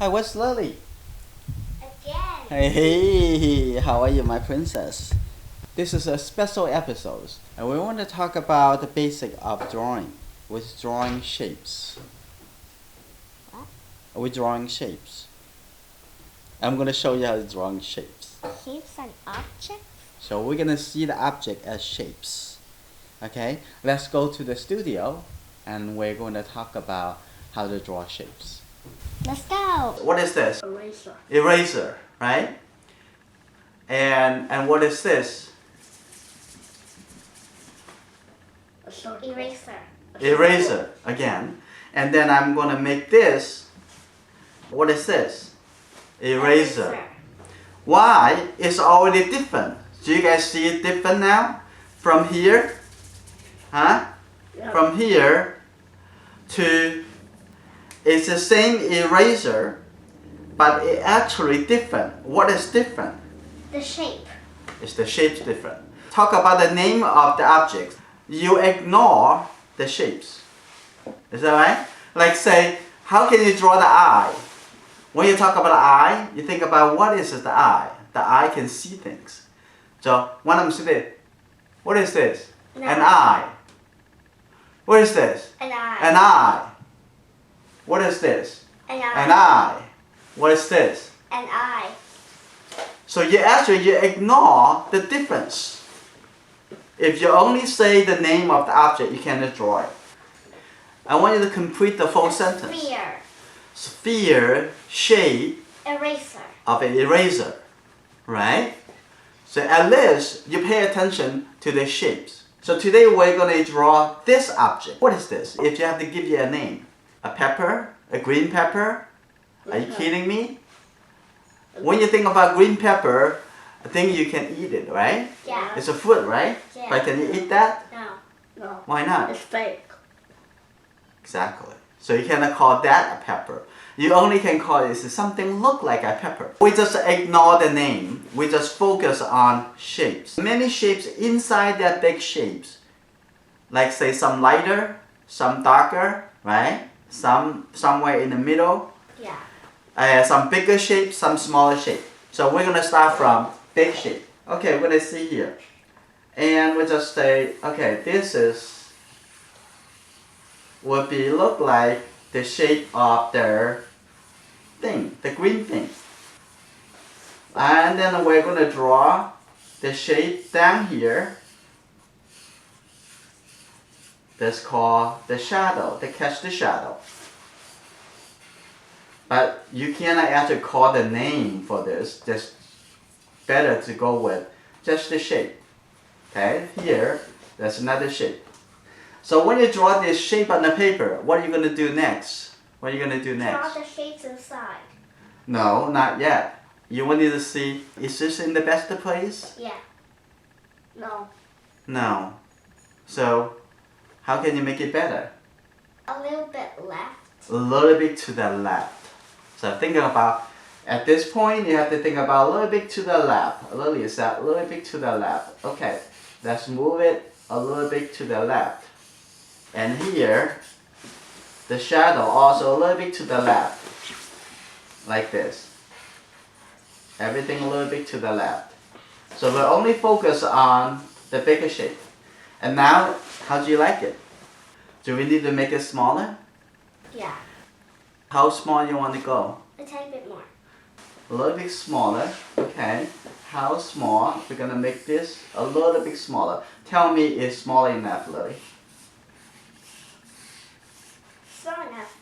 Hi, what's Lily? Again. Hey, how are you, my princess? This is a special episode, and we want to talk about the basic of drawing, with drawing shapes. What? With drawing shapes. I'm going to show you how to draw shapes. Shapes and objects? So we're going to see the object as shapes. Okay, let's go to the studio, and we're going to talk about how to draw shapes. Let's go. What is this? Eraser. Eraser, right? And what is this? Eraser. Eraser again. And then I'm going to make this. What is this? Eraser. Why? It's already different. Do you guys see it different now? From here? Huh? Yeah. From here to, it's the same eraser, but it actually different. What is different? The shape. It's the shape's different. Talk about the name of the object. You ignore the shapes. Is that right? Like say, how can you draw the eye? When you talk about the eye, you think about what is the eye? The eye can see things. So, when I'm sitting, what is this? An An eye. What is this? An eye. An eye. What is this? An eye. An eye. What is this? An eye. So you ignore the difference. If you only say the name of the object, you cannot draw it. I want you to complete the full sentence. Sphere. Sphere, shape Eraser. of an eraser, right? So at least you pay attention to the shapes. So today we're going to draw this object. What is this? If you have to give you a name, a pepper, a green pepper, are you kidding me? When you think about green pepper, I think you can eat it, right? Yeah. It's a fruit, right? Yeah. But can you eat that? No. Why not? It's fake. Exactly. So you cannot call that a pepper. You only can call it something look like a pepper. We just ignore the name. We just focus on shapes. Many shapes inside that big shapes. Like say some lighter, some darker, right? Some somewhere in the middle. Yeah. Some bigger shape, some smaller shape. So we're gonna start from big shape. Okay, we're gonna see here. And we just say, okay, this would be look like the shape of the thing, the green thing. And then we're gonna draw the shape down here. That's called the shadow, to catch the shadow. But you cannot actually call the name for this. Just better to go with just the shape. Okay, here, there's another shape. So when you draw this shape on the paper, what are you going to do next? What are you going to do next? Draw the shapes inside. No, not yet. You wanted to see, is this in the best place? Yeah. No. No. So, how can you make it better? A little bit left. A little bit to the left. So think about, at this point, you have to think about a little bit to the left. Lily said, a little bit to the left. Okay, let's move it a little bit to the left. And here, the shadow also a little bit to the left. Like this. Everything a little bit to the left. So we'll only focus on the bigger shape. And now, how do you like it? Do we need to make it smaller? Yeah. How small you want to go? A tiny bit more. A little bit smaller. Okay. How small? We're gonna make this a little bit smaller. Tell me it's small enough, Lily. Small enough.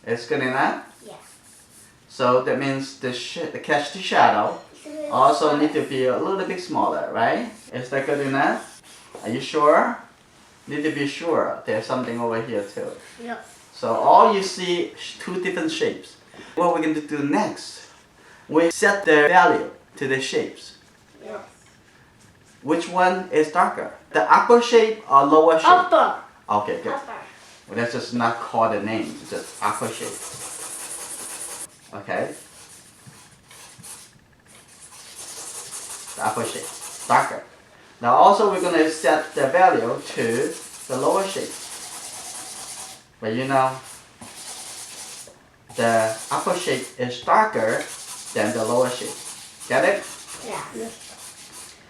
It's good enough? Yeah. So that means the catch the shadow also need to be a little bit smaller, right? Is that good enough? Are you sure? Need to be sure. There's something over here too. Yep. So all you see two different shapes. What we're going to do next, we set the value to the shapes. Yes. Which one is darker? The upper shape or lower shape? Upper. Okay, good. Upper. Well, let's just not call the name, just upper shape. Okay. The upper shape, darker. Now also we're going to set the value to the lower shape. But you know, the upper shape is darker than the lower shape. Get it? Yeah.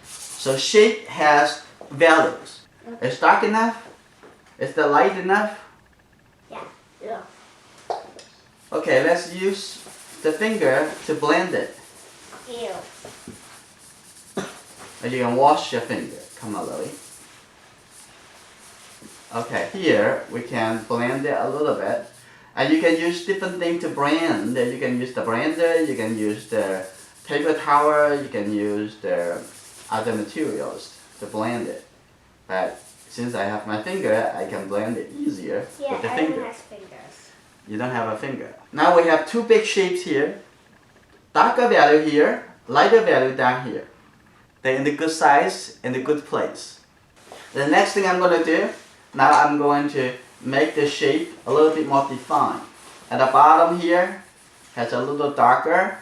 So shape has values. Okay. It's dark enough? Is the light enough? Yeah. Okay, let's use the finger to blend it. Ew. And you can wash your finger. Come on, Lily. Okay, here we can blend it a little bit. And you can use different things to blend. You can use the blender, you can use the paper towel, you can use the other materials to blend it. But since I have my finger, I can blend it easier Yeah, with the everyone finger. has fingers. You don't have a finger. Now we have two big shapes here. Darker value here, lighter value down here. They're in the good size, in the good place. The next thing I'm going to do, now I'm going to make the shape a little bit more defined. At the bottom here, has a little darker.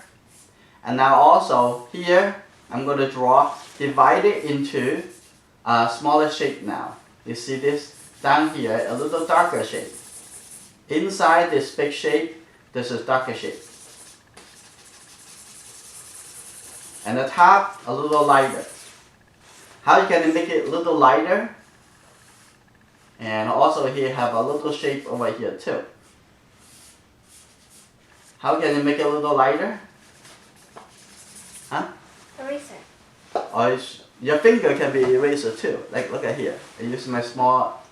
And now also here, I'm going to divide it into a smaller shape now. You see this down here, a little darker shape. Inside this big shape, this is darker shape. And the top, a little lighter. How you can make it a little lighter? And also here have a little shape over here too. How can you make it a little lighter? Huh? Eraser. Or your finger can be eraser too. Like look at here. I use my small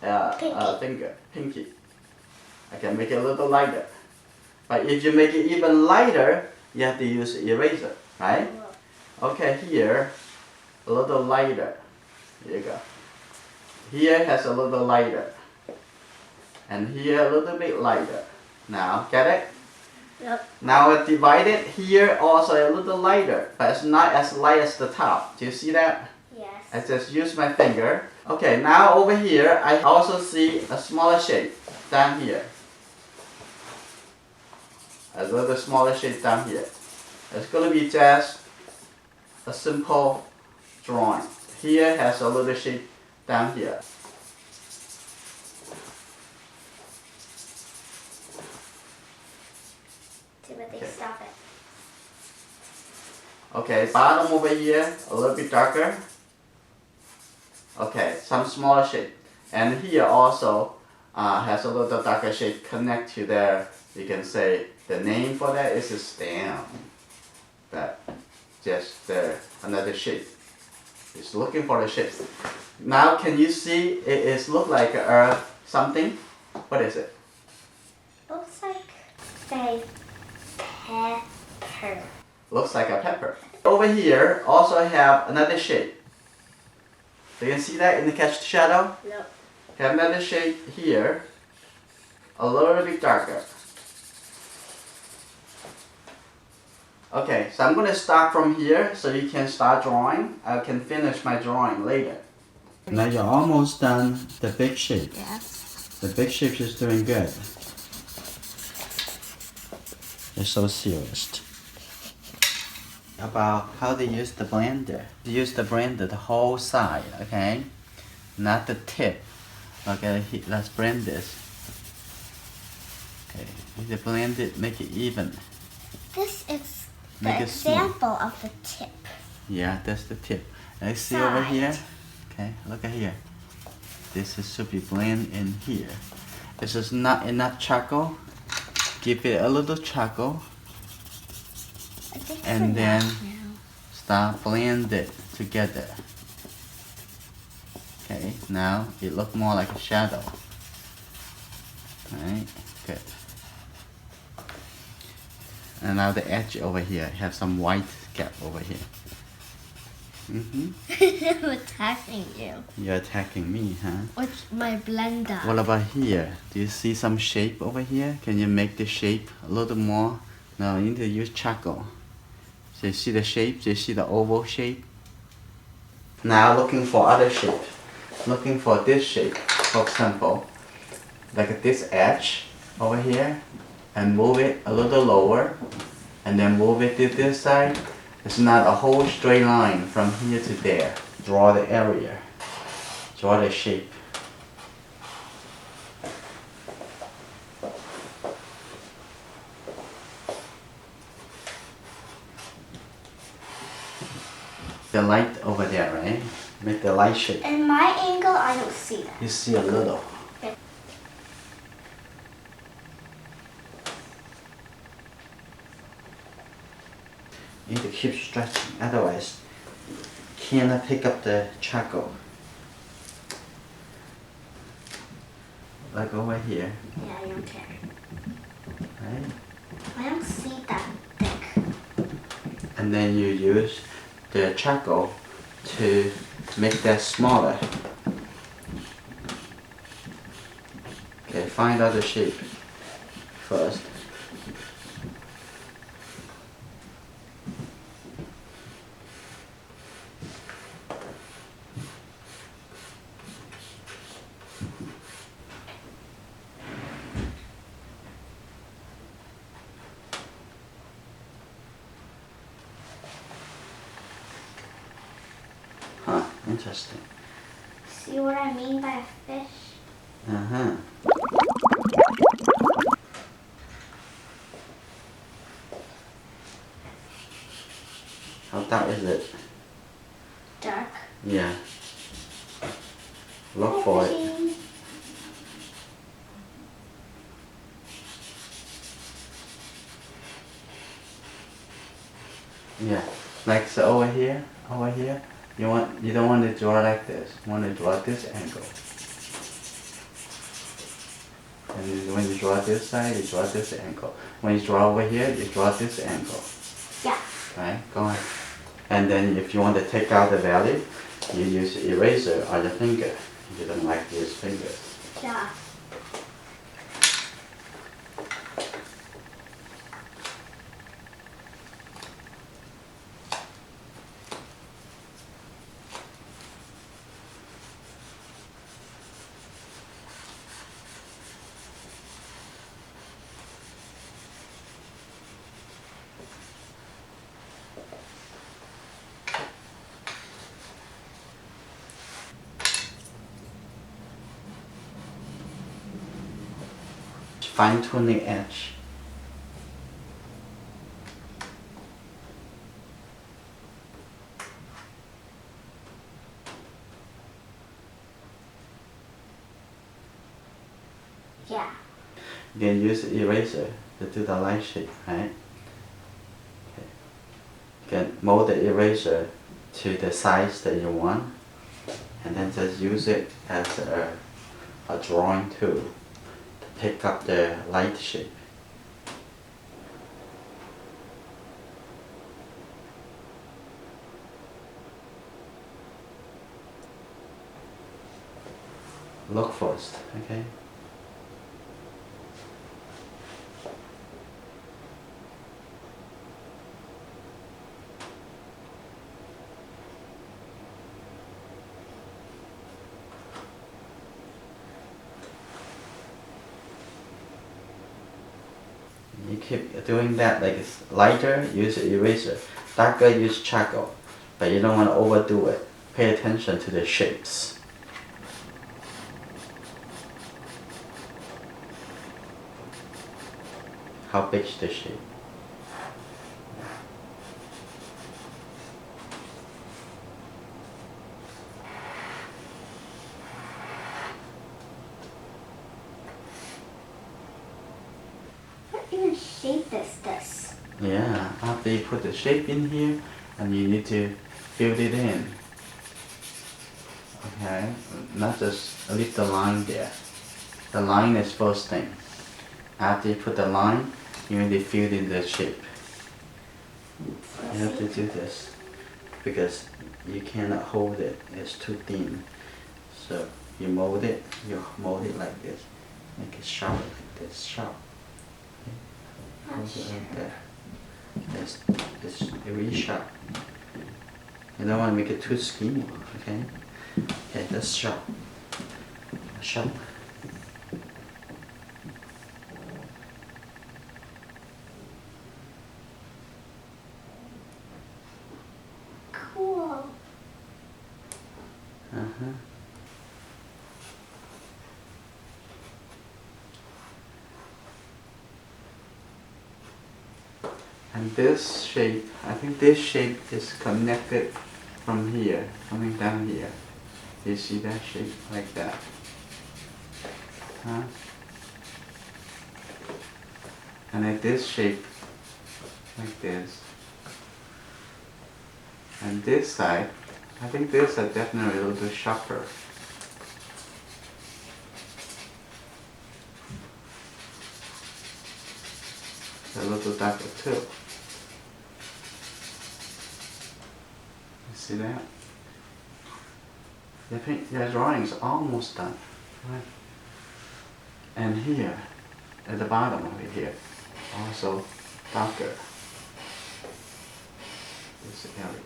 finger, pinky. I can make it a little lighter. But if you make it even lighter, you have to use eraser, right? Okay, here, a little lighter. Here you go. Here has a little lighter. And here a little bit lighter. Now, get it? Yep. Now I divide it here also a little lighter, but it's not as light as the top. Do you see that? Yes. I just use my finger. Okay, now over here, I also see a smaller shape down here. A little smaller shape down here. It's going to be just a simple drawing. Here has a little shape down here. Timothy, Okay. stop it. Okay, bottom over here, a little bit darker. Okay, some smaller shape. And here also has a little darker shape connect to there. You can say the name for that is a stem. But just another shape. It's looking for the shape. Now can you see it is look like something? What is it? Looks like a pepper. Looks like a pepper. Over here also have another shape. So you can see that in the catch shadow? No. Have another shape here, a little bit darker. Okay, so I'm going to start from here so you can start drawing. I can finish my drawing later. Now you're almost done the big shape. Yes. The big shape is doing good. You're so serious. About how to use the blender. Use the blender the whole side, okay? Not the tip. Okay, let's blend this. Okay, you blend it, make it even. This is Make the it smooth. example of the tip. Yeah, that's the tip. And see over Side. here? Okay, look at here. This should be blend in here. This is not enough charcoal. Give it a little charcoal. I think And it's then enough now. start blend it together. Okay, now it look more like a shadow. Alright, good. And now the edge over here have some white gap over here. I'm attacking you You're attacking me, huh? with my blender. What about here? Do you see some shape over here? Can you make the shape a little more? No, you need to use charcoal. So you see the shape? Do you see the oval shape? Now looking for other shape. Looking for this shape, for example. Like this edge over here. And move it a little lower. And then move it to this side. It's not a whole straight line from here to there. Draw the area. Draw the shape. the light over there, right? Make the light shape. In my angle, I don't see that. You see a little. Okay. You need to keep stretching, otherwise you cannot pick up the charcoal. Like over here, Yeah, I don't care. right? I don't see that thick. And then you use the charcoal to make that smaller. Okay, find out the shape first. Huh, interesting. See what I mean by a fish? Uh-huh. How dark is it? Dark. Yeah. Look for it. Fishy. Yeah. Like so over here, you don't want to draw like this. You want to draw this angle. And when you draw this side, you draw this angle. When you draw over here, you draw this angle. Yeah. Right? Go on. And then if you want to take out the value, you use eraser or your finger. You don't like to use fingers. Yeah. Fine tuning edge. Yeah. Then use eraser to do the line shape, right? Okay. You can mold the eraser to the size that you want, and then just use it as a drawing tool to pick up the light shape. Look first, okay? You keep doing that, like it's lighter, use eraser. Darker, use charcoal. But you don't want to overdo it. Pay attention to the shapes. How big is the shape? What even shape is this? Yeah, after you put the shape in here, and you need to fill it in. Okay, not just leave the line there. The line is first thing. After you put the line, you need to fill in the shape. You have to do this because you cannot hold it, it's too thin. So you mold it like this. Make it sharp like this, sharp. Okay. Hold it like that. It's really sharp. You don't want to make it too skinny, okay? Okay, that's sharp. Sharp. Cool. Uh-huh. And this shape, I think this shape is connected from here, coming down here. You see that shape like that? Huh? And then this shape like this. And this side, I think this are definitely a little sharper. A little darker too. You see that? Your drawing is almost done. Right? And here, at the bottom over here, also darker. This area.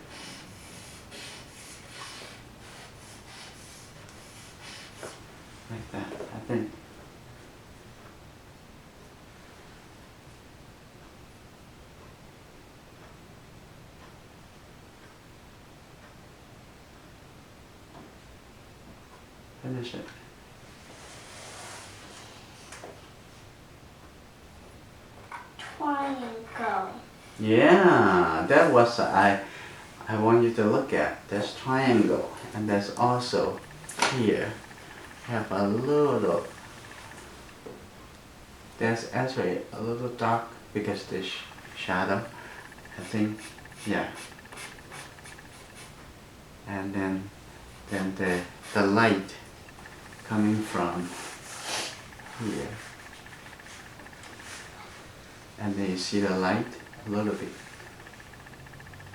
Like that, I think. Finish it. Triangle. Yeah, that was I want you to look at. There's triangle, and there's also here have a little. There's actually a little dark because this shadow. I think, yeah. And then the light coming from here. And then you see the light a little bit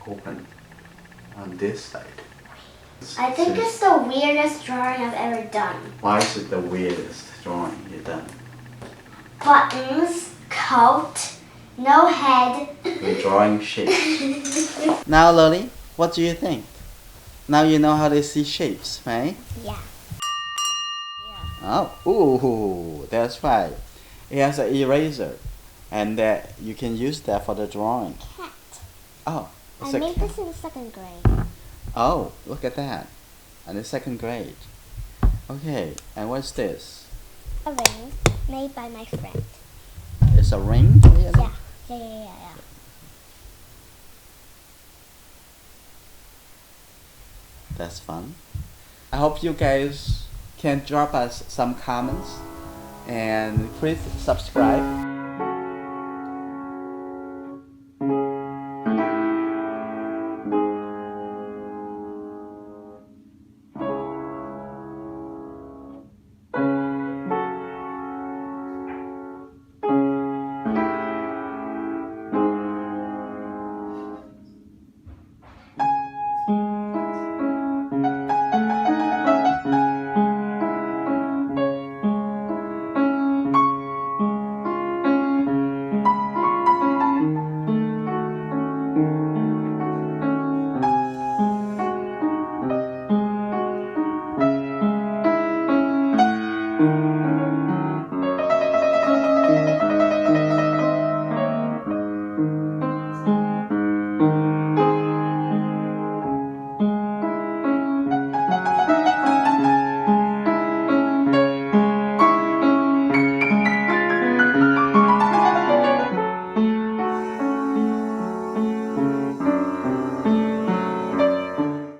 open on this side. I think it's the weirdest drawing I've ever done. Why is it the weirdest drawing you've done? Buttons, coat, no head. We're drawing shapes. Now, Lily, what do you think? Now you know how to see shapes, right? Yeah. Oh, ooh, that's right. It has an eraser, and that you can use that for the drawing. Cat. Oh, I it's a made cat. this in second grade. Oh, look at that. In the second grade. Okay, and what's this? A ring made by my friend. It's a ring? Really? Yeah. That's fun. I hope you guys can drop us some comments and please subscribe